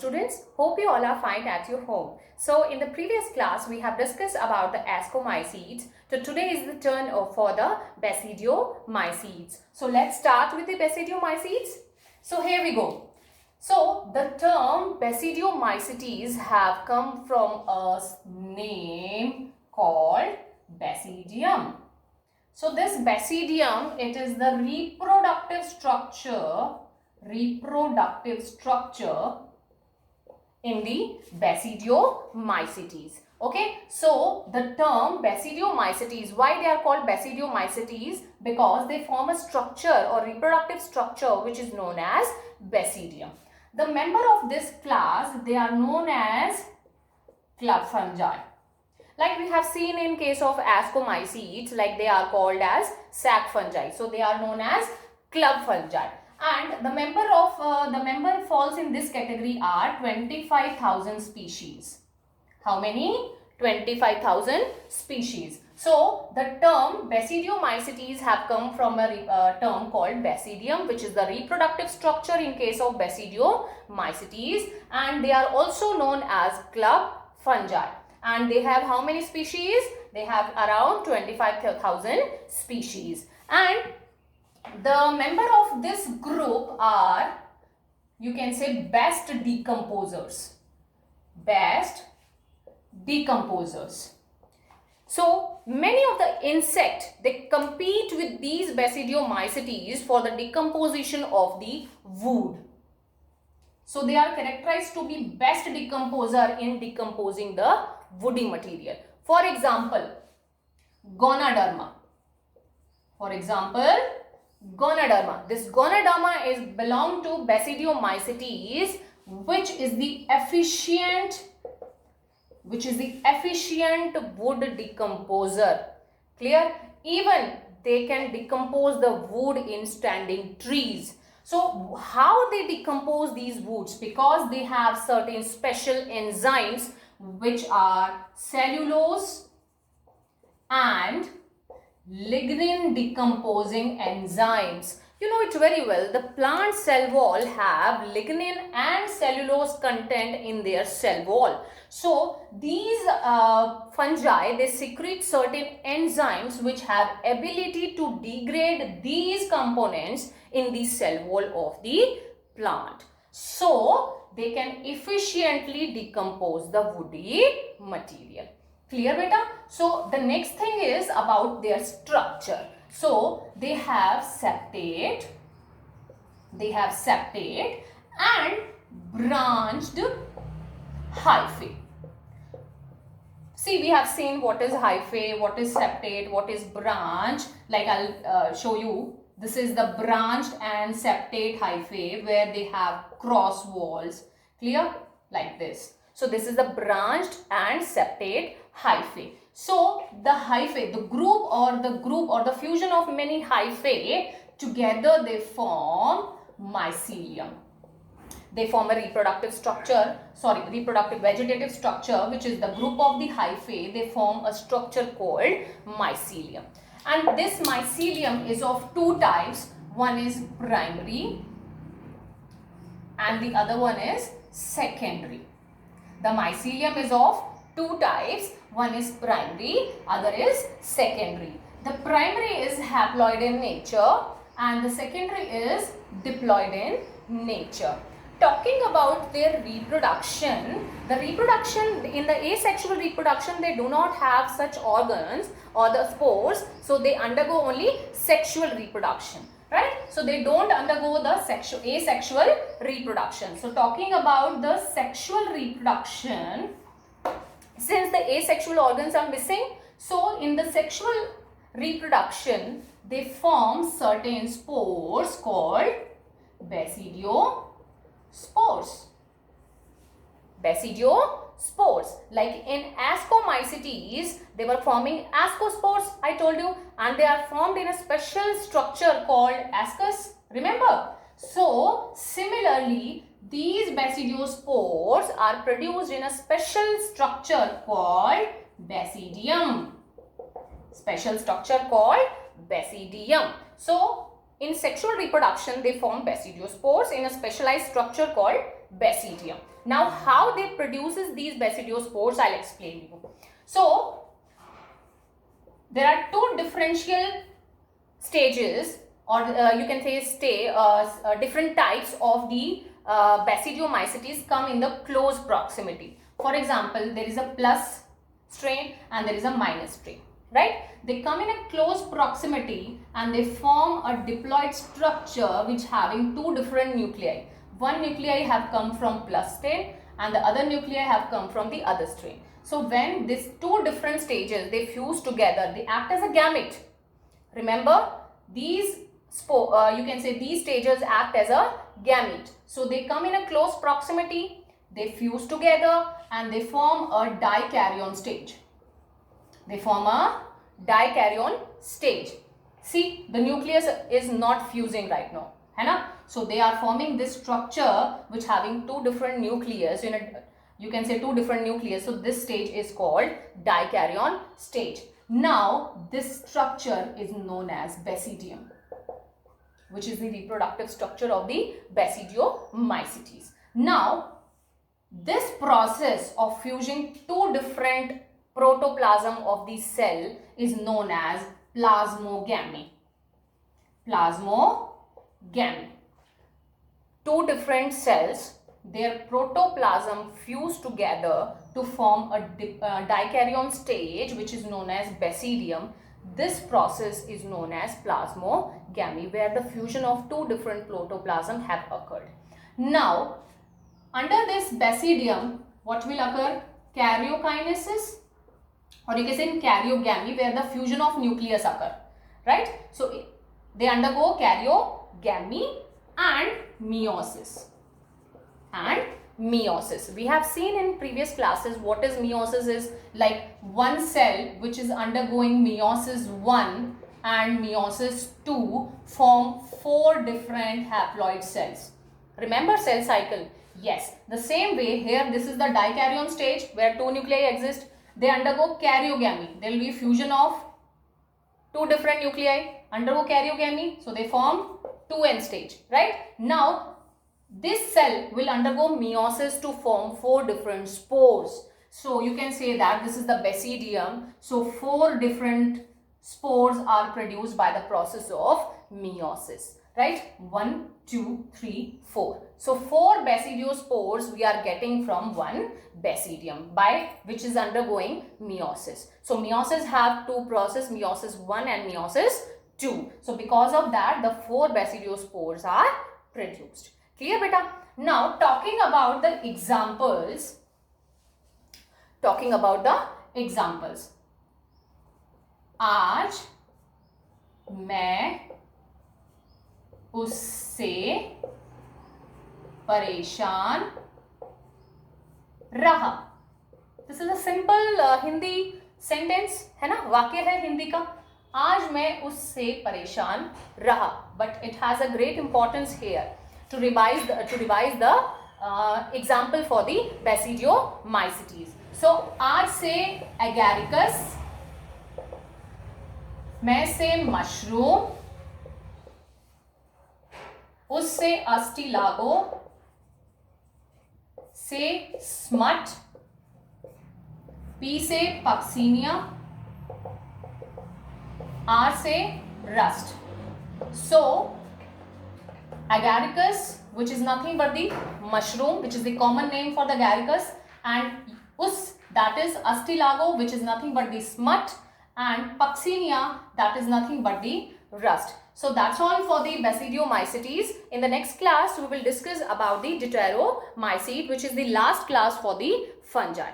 Students, hope you all are fine at your home. So in the previous class, we have discussed about the ascomycetes. So today is the turn for the basidiomycetes. So let's start with the basidiomycetes. So here we go. So the term basidiomycetes have come from a name called basidium. So this basidium, it is the reproductive structure in the basidiomycetes. Okay, so the term basidiomycetes, why they are called basidiomycetes? Because they form a structure or reproductive structure which is known as basidium. The member of this class, they are known as club fungi. Like we have seen in case of ascomycetes, like they are called as sac fungi. So they are known as club fungi. And the member falls in this category are 25,000 species. How many? 25,000 species. So the term basidiomycetes have come from a term called basidium, which is the reproductive structure in case of basidiomycetes, and they are also known as club fungi. And they have how many species? They have around 25,000 species. And the member of this group are, you can say, best decomposers. Best decomposers. So many of the insects, they compete with these basidiomycetes for the decomposition of the wood. So they are characterized to be best decomposer in decomposing the woody material. For example, Ganoderma. This Ganoderma is belong to basidiomycetes, which is the efficient wood decomposer. Clear? Even they can decompose the wood in standing trees. So how they decompose these woods? Because they have certain special enzymes which are cellulose and lignin decomposing enzymes. You know it very well. The plant cell wall have lignin and cellulose content in their cell wall. So these fungi, they secrete certain enzymes which have ability to degrade these components in the cell wall of the plant. So they can efficiently decompose the woody material. Clear, beta? So the next thing is about their structure. So they have septate and branched hyphae. See, we have seen what is hyphae, what is septate, what is branch. Like I'll show you. This is the branched and septate hyphae where they have cross walls. Clear? Like this. So this is the branched and septate hyphae. So the hyphae, the group or the fusion of many hyphae together, they form mycelium. They form a reproductive vegetative structure, which is the group of the hyphae. They form a structure called mycelium. And this mycelium is of two types. One is primary and the other one is secondary. The mycelium is of two types. One is primary, other is secondary. The primary is haploid in nature and the secondary is diploid in nature. Talking about their reproduction, in the asexual reproduction, they do not have such organs or the spores, so they undergo only sexual reproduction, right? So they don't undergo the asexual reproduction. So talking about the sexual reproduction, since the asexual organs are missing, so in the sexual reproduction, they form certain spores called basidiospores. Like in ascomycetes, they were forming ascospores, I told you, and they are formed in a special structure called ascus. Remember? So similarly, these basidiospores are produced in a special structure called basidium. So in sexual reproduction, they form basidiospores in a specialized structure called basidium. Now, how they produces these basidiospores, I'll explain you. So, there are two differential stages, or you can say different types of the basidiomycetes come in the close proximity. For example, there is a plus strain and there is a minus strain, right? They come in a close proximity and they form a diploid structure which having two different nuclei. One nuclei have come from plus strain and the other nuclei have come from the other strain. So when these two different stages, they fuse together, they act as a gamete. Remember, these you can say these stages act as a gamete. So they come in a close proximity, they fuse together and they form a dikaryon stage. They form a dikaryon stage. See, the nucleus is not fusing right now, है ना? So they are forming this structure which having two different nucleus. You can say two different nucleus. So this stage is called dikaryon stage. Now this structure is known as basidium, which is the reproductive structure of the basidiomycetes. Now this process of fusing two different protoplasm of the cell is known as plasmogamy. Plasmogamy. Two different cells, their protoplasm fuse together to form a dikaryon stage which is known as basidium. This process is known as plasmogamy, where the fusion of two different protoplasm have occurred. Now, under this basidium, what will occur? Karyokinesis, or you can say karyogamy, where the fusion of nucleus occur, right? So they undergo karyogamy and meiosis. We have seen in previous classes what is meiosis is, like one cell which is undergoing meiosis 1 and meiosis 2 form 4 different haploid cells. Remember cell cycle? Yes. The same way here, this is the dikaryon stage where two nuclei exist. They undergo karyogamy. There will be fusion of two different nuclei, undergo karyogamy, so they form 2n stage, right? Now this cell will undergo meiosis to form 4 different spores. So you can say that this is the basidium. So 4 different spores are produced by the process of meiosis, right? 1, 2, 3, 4. So 4 basidiospores we are getting from one basidium, by which is undergoing meiosis. So meiosis have two processes, meiosis 1 and meiosis 2. So because of that, the 4 basidiospores are produced. Clear beta? Now talking about the examples. आज मैं उससे परेशान रहा. This is a simple Hindi sentence है ना, वाक्य है हिंदी का. आज मैं उससे परेशान रहा, but it has a great importance here to revise the example for the basidiomycetes. So R से agaricus, मैं से मशरूम, उससे अस्टिलागो, से स्मट, P से पक्सीनिया, R से rust. So agaricus, which is nothing but the mushroom, which is the common name for the agaricus, and us, that is astilago, which is nothing but the smut, and Puccinia, that is nothing but the rust. So that's all for the basidiomycetes. In the next class, we will discuss about the deuteromycete, which is the last class for the fungi.